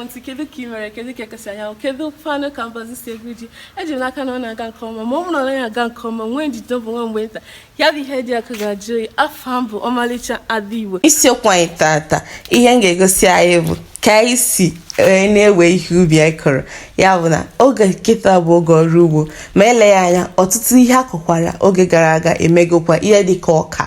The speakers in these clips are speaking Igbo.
ntị kedu ka ị mere kedu ka ekesi anya kedu fanụ campus si egwu ji eji n'aka na ọ na-aga nke ọma ma ọ bụrụ na ọ na-aga nke ọma nwee njide bụ nwa mgbe nta ya bụ ihe dị aka ga-ajụ afọ mbụ ọmalịcha ada Igbo isiokwu anyị tata ihe m ga-egosi anyị bụ ka anyị si na-ewe ihe ubi anyị kọrọ ya bụ na oge nkịta bụ oge ọrụ ugbo ma eleghị anya ọtụtụ ihe akọkwara oge gara aga emegokwa ihe dịka ọka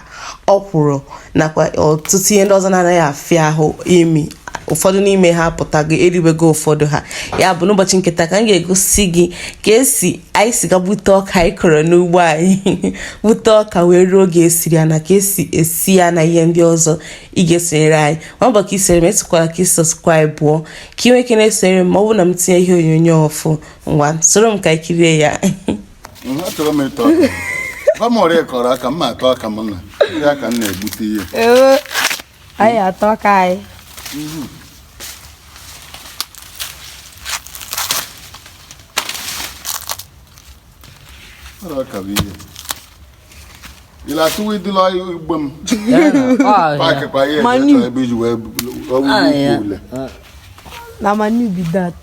ọkwụrụ nakwa ọtụtụ ihe ndị ọzọ na-anaghị afịa ahụ imi ụfọdụ n'ime ha pụtago eriwego ụfọdụ ha ya bụ n'ụbọchị nketa ka m ga-egosi gị ka anyị si ga bute ọka anyị kọrọ n'ugbo anyị bute ọka wee ruo oge esiri ya na ka esi ya na ihe ndị ọzọ ị ga-esonyere anyị ma mbọ ka isere m esikwala ka isọskraịbụ bụọ ka ị nwee ike na-esonyere m ma ọ bụrụ na m tinye ihe onyonyo ọfụ ngwa soro m ka anyị kirie ya kọrọ aka m atọ aka m na ndị aka m na-egbute ihe anyị atọ aka anyị ila tuwi dilo igbem paake pa ye ebe ji wee ule na manu be that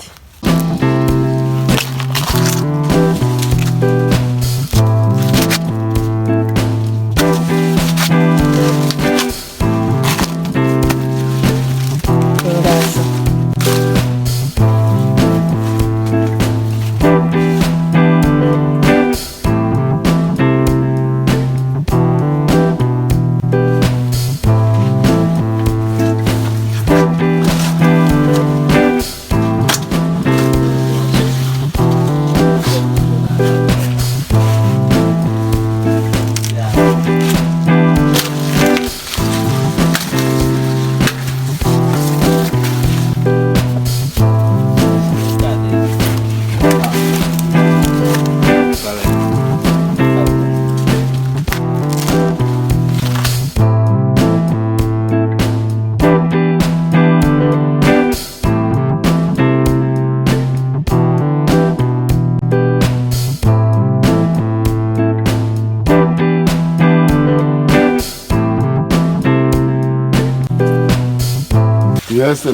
Yes,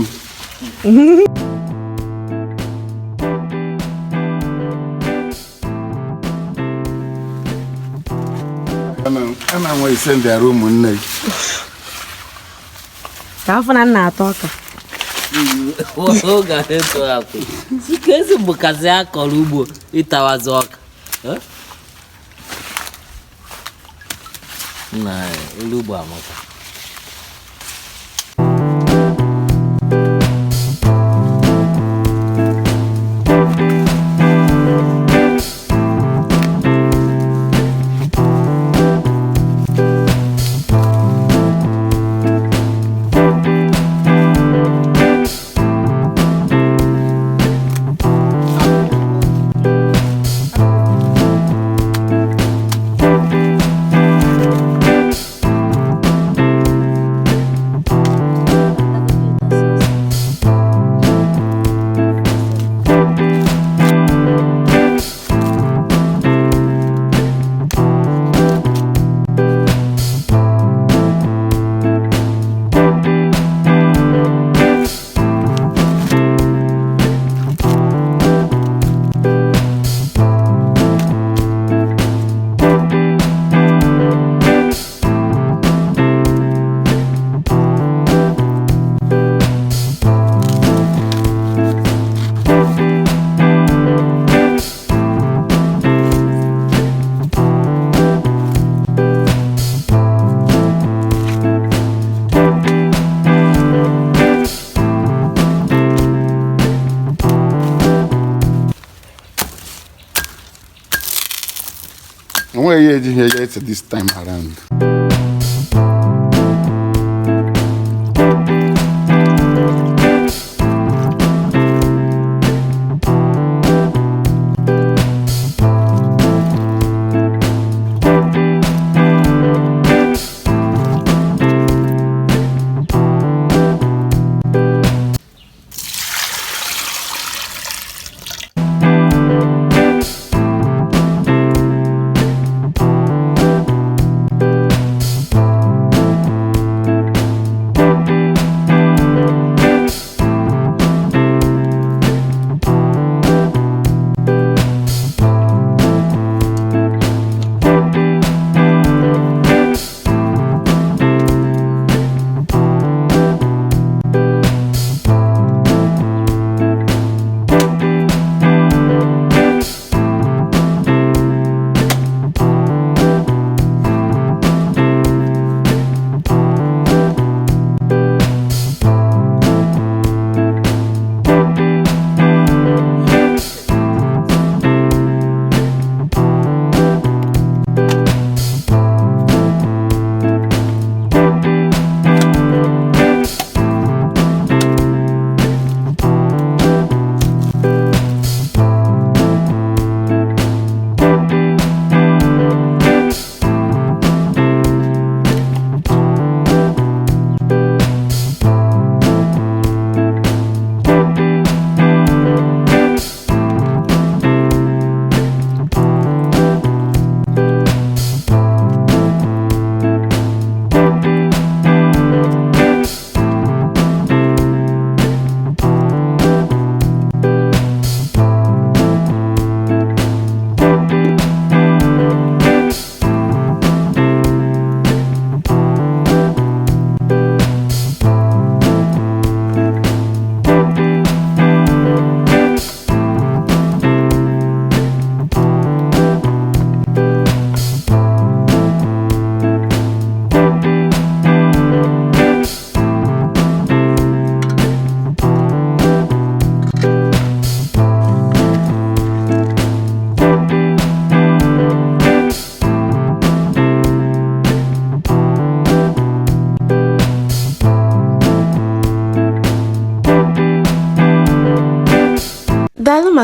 ana nwe ise ndị arụ ụmụnne gị ka afọ na nna atọ ọka oge eto akụ sike ezi bụkazi akọrọ ugbo ịtawazi ọka na elu ugbo amaka nwe ye ji here yet this time around.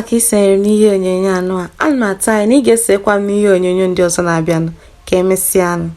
maka isonyere m n'ihe onyonyo anụ a. Ana m atụ anya na ị ga-esekwa m n'ihe onyonyo ndị ọzọ na-abịanụ. Ka emesịa anụ.